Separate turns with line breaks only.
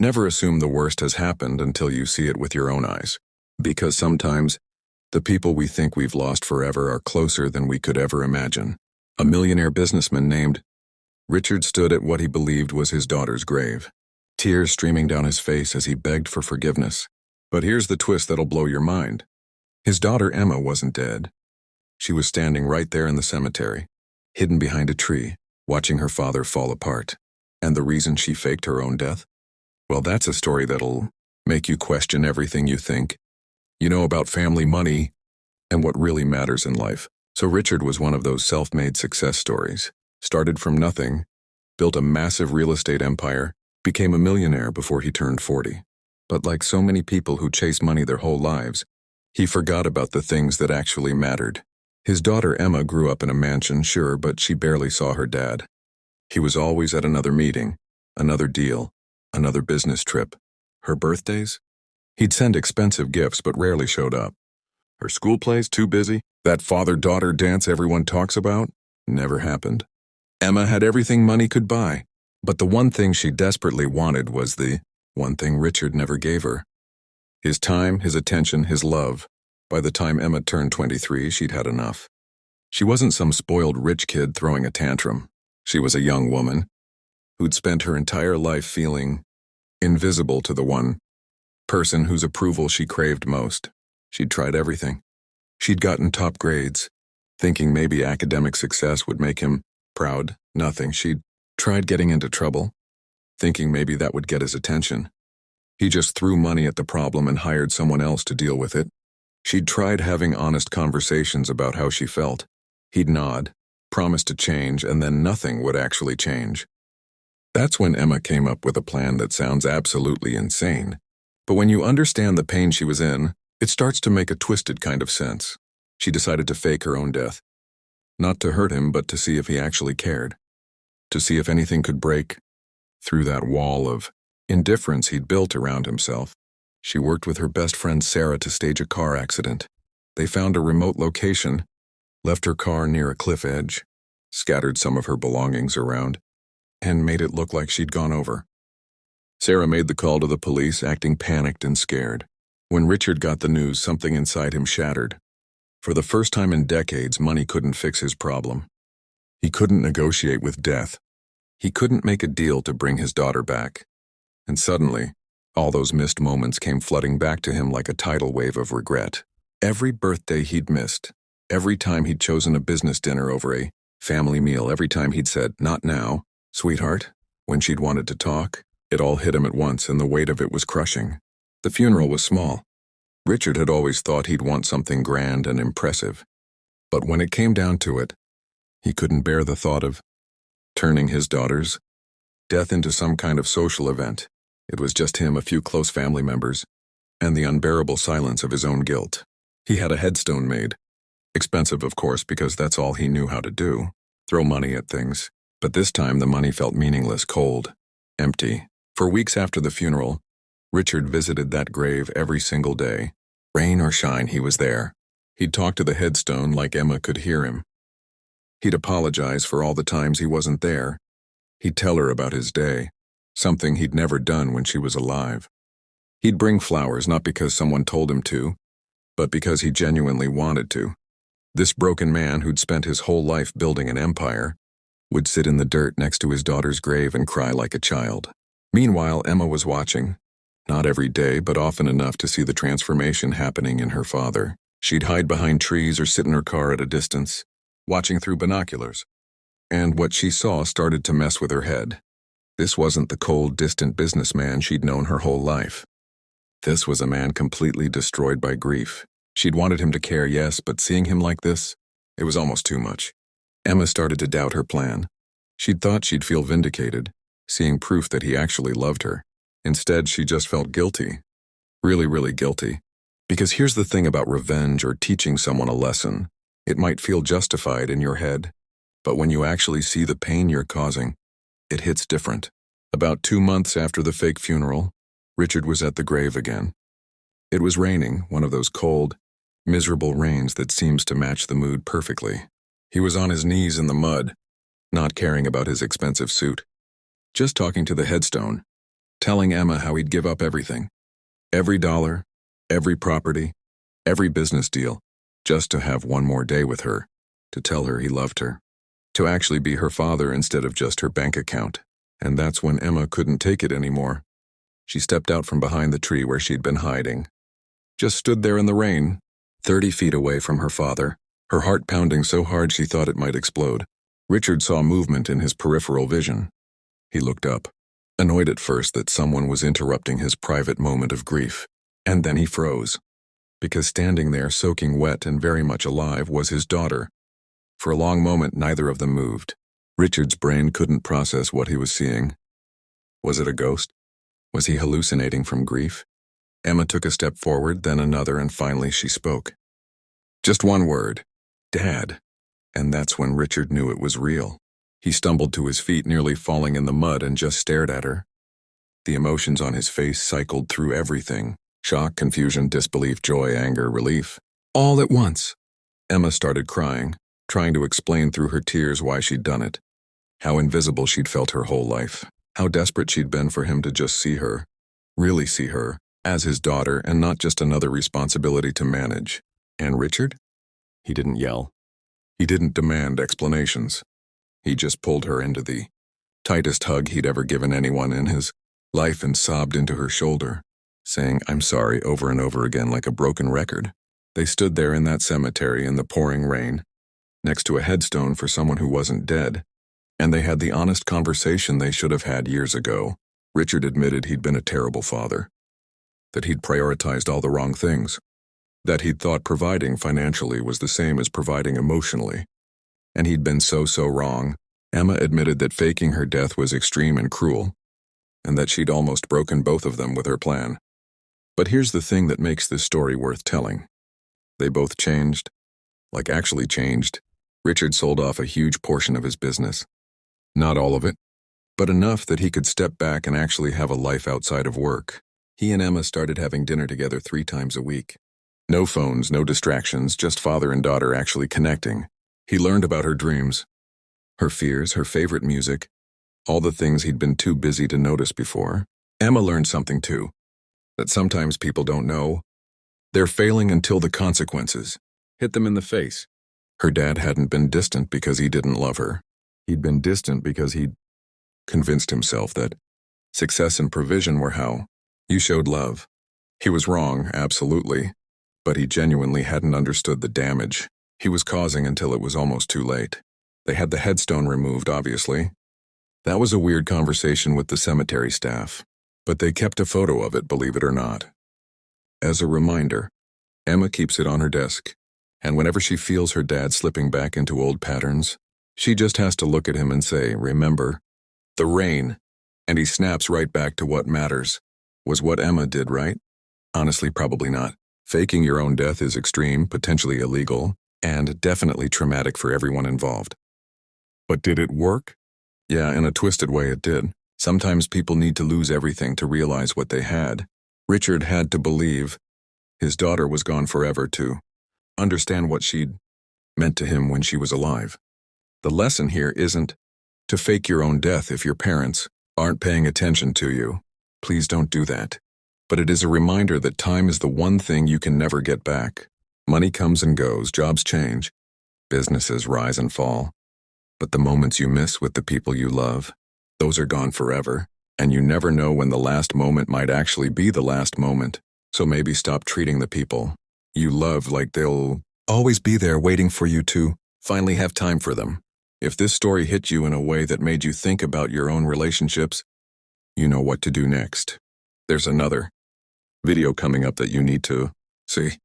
Never assume the worst has happened until you see it with your own eyes. Because sometimes, the people we think we've lost forever are closer than we could ever imagine. A millionaire businessman named Richard stood at what he believed was his daughter's grave, tears streaming down his face as he begged for forgiveness. But here's the twist that'll blow your mind. His daughter Emma wasn't dead. She was standing right there in the cemetery, hidden behind a tree, watching her father fall apart. And the reason she faked her own death? Well, that's a story that'll make you question everything you think you know about family, money, and what really matters in life. So Richard was one of those self-made success stories. Started from nothing, built a massive real estate empire, became a millionaire before he turned 40. But like so many people who chase money their whole lives, he forgot about the things that actually mattered. His daughter Emma grew up in a mansion, sure, but she barely saw her dad. He was always at another meeting, another deal, another business trip. Her birthdays? He'd send expensive gifts but rarely showed up. Her school plays, too busy. That father-daughter dance everyone talks about? Never happened. Emma had everything money could buy, but the one thing she desperately wanted was the one thing Richard never gave her. His time, his attention, his love. By the time Emma turned 23, she'd had enough. She wasn't some spoiled rich kid throwing a tantrum. She was a young woman who'd spent her entire life feeling invisible to the one person whose approval she craved most. She'd tried everything. She'd gotten top grades, thinking maybe academic success would make him proud. Nothing. She'd tried getting into trouble, thinking maybe that would get his attention. He just threw money at the problem and hired someone else to deal with it. She'd tried having honest conversations about how she felt. He'd nod, promise to change, and then nothing would actually change. That's when Emma came up with a plan that sounds absolutely insane. But when you understand the pain she was in, it starts to make a twisted kind of sense. She decided to fake her own death. Not to hurt him, but to see if he actually cared. To see if anything could break through that wall of indifference he'd built around himself. She worked with her best friend Sarah to stage a car accident. They found a remote location, left her car near a cliff edge, scattered some of her belongings around, and made it look like she'd gone over. Sarah made the call to the police, acting panicked and scared. When Richard got the news, something inside him shattered. For the first time in decades, money couldn't fix his problem. He couldn't negotiate with death. He couldn't make a deal to bring his daughter back. And suddenly, all those missed moments came flooding back to him like a tidal wave of regret. Every birthday he'd missed, every time he'd chosen a business dinner over a family meal, every time he'd said, "Not now, sweetheart," when she'd wanted to talk, it all hit him at once, and the weight of it was crushing. The funeral was small. Richard had always thought he'd want something grand and impressive. But when it came down to it, he couldn't bear the thought of turning his daughter's death into some kind of social event. It was just him, a few close family members, and the unbearable silence of his own guilt. He had a headstone made. Expensive, of course, because that's all he knew how to do. Throw money at things. But this time the money felt meaningless, cold, empty. For weeks after the funeral, Richard visited that grave every single day. Rain or shine, he was there. He'd talk to the headstone like Emma could hear him. He'd apologize for all the times he wasn't there. He'd tell her about his day, something he'd never done when she was alive. He'd bring flowers not because someone told him to, but because he genuinely wanted to. This broken man who'd spent his whole life building an empire would sit in the dirt next to his daughter's grave and cry like a child. Meanwhile, Emma was watching. Not every day, but often enough to see the transformation happening in her father. She'd hide behind trees or sit in her car at a distance, watching through binoculars. And what she saw started to mess with her head. This wasn't the cold, distant businessman she'd known her whole life. This was a man completely destroyed by grief. She'd wanted him to care, yes, but seeing him like this, it was almost too much. Emma started to doubt her plan. She'd thought she'd feel vindicated, seeing proof that he actually loved her. Instead, she just felt guilty. Really, really guilty. Because here's the thing about revenge or teaching someone a lesson. It might feel justified in your head, but when you actually see the pain you're causing, it hits different. About 2 months after the fake funeral, Richard was at the grave again. It was raining, one of those cold, miserable rains that seems to match the mood perfectly. He was on his knees in the mud, not caring about his expensive suit, just talking to the headstone, telling Emma how he'd give up everything. Every dollar, every property, every business deal, just to have one more day with her, to tell her he loved her, to actually be her father instead of just her bank account. And that's when Emma couldn't take it anymore. She stepped out from behind the tree where she'd been hiding. Just stood there in the rain, 30 feet away from her father, her heart pounding so hard she thought it might explode. Richard saw movement in his peripheral vision. He looked up, annoyed at first that someone was interrupting his private moment of grief. And then he froze, because standing there soaking wet and very much alive was his daughter. For a long moment, neither of them moved. Richard's brain couldn't process what he was seeing. Was it a ghost? Was he hallucinating from grief? Emma took a step forward, then another, and finally she spoke. Just one word, Dad. And that's when Richard knew it was real. He stumbled to his feet, nearly falling in the mud, and just stared at her. The emotions on his face cycled through everything. Shock, confusion, disbelief, joy, anger, relief. All at once. Emma started crying, trying to explain through her tears why she'd done it. How invisible she'd felt her whole life. How desperate she'd been for him to just see her. Really see her, as his daughter, and not just another responsibility to manage. And Richard? He didn't yell. He didn't demand explanations. He just pulled her into the tightest hug he'd ever given anyone in his life and sobbed into her shoulder, saying, "I'm sorry," over and over again like a broken record. They stood there in that cemetery in the pouring rain, next to a headstone for someone who wasn't dead, and they had the honest conversation they should have had years ago. Richard admitted he'd been a terrible father, that he'd prioritized all the wrong things, that he'd thought providing financially was the same as providing emotionally, and he'd been so wrong. Emma admitted that faking her death was extreme and cruel, and that she'd almost broken both of them with her plan. But here's the thing that makes this story worth telling. They both changed, like actually changed. Richard sold off a huge portion of his business. Not all of it, but enough that he could step back and actually have a life outside of work. He and Emma started having dinner together 3 times a week. No phones, no distractions, just father and daughter actually connecting. He learned about her dreams, her fears, her favorite music, all the things he'd been too busy to notice before. Emma learned something too, that sometimes people don't know. They're failing until the consequences hit them in the face. Her dad hadn't been distant because he didn't love her. He'd been distant because he'd convinced himself that success and provision were how you showed love. He was wrong, absolutely, but he genuinely hadn't understood the damage he was causing until it was almost too late. They had the headstone removed, obviously. That was a weird conversation with the cemetery staff, but they kept a photo of it, believe it or not. As a reminder, Emma keeps it on her desk, and whenever she feels her dad slipping back into old patterns, she just has to look at him and say, "Remember, the rain," and he snaps right back to what matters. Was what Emma did right? Honestly, probably not. Faking your own death is extreme, potentially illegal, and definitely traumatic for everyone involved. But did it work? Yeah, in a twisted way it did. Sometimes people need to lose everything to realize what they had. Richard had to believe his daughter was gone forever to understand what she'd meant to him when she was alive. The lesson here isn't to fake your own death if your parents aren't paying attention to you. Please don't do that. But it is a reminder that time is the one thing you can never get back. Money comes and goes, jobs change, businesses rise and fall. But the moments you miss with the people you love, those are gone forever, and you never know when the last moment might actually be the last moment. So maybe stop treating the people you love like they'll always be there waiting for you to finally have time for them. If this story hit you in a way that made you think about your own relationships, you know what to do next. There's another video coming up that you need to see.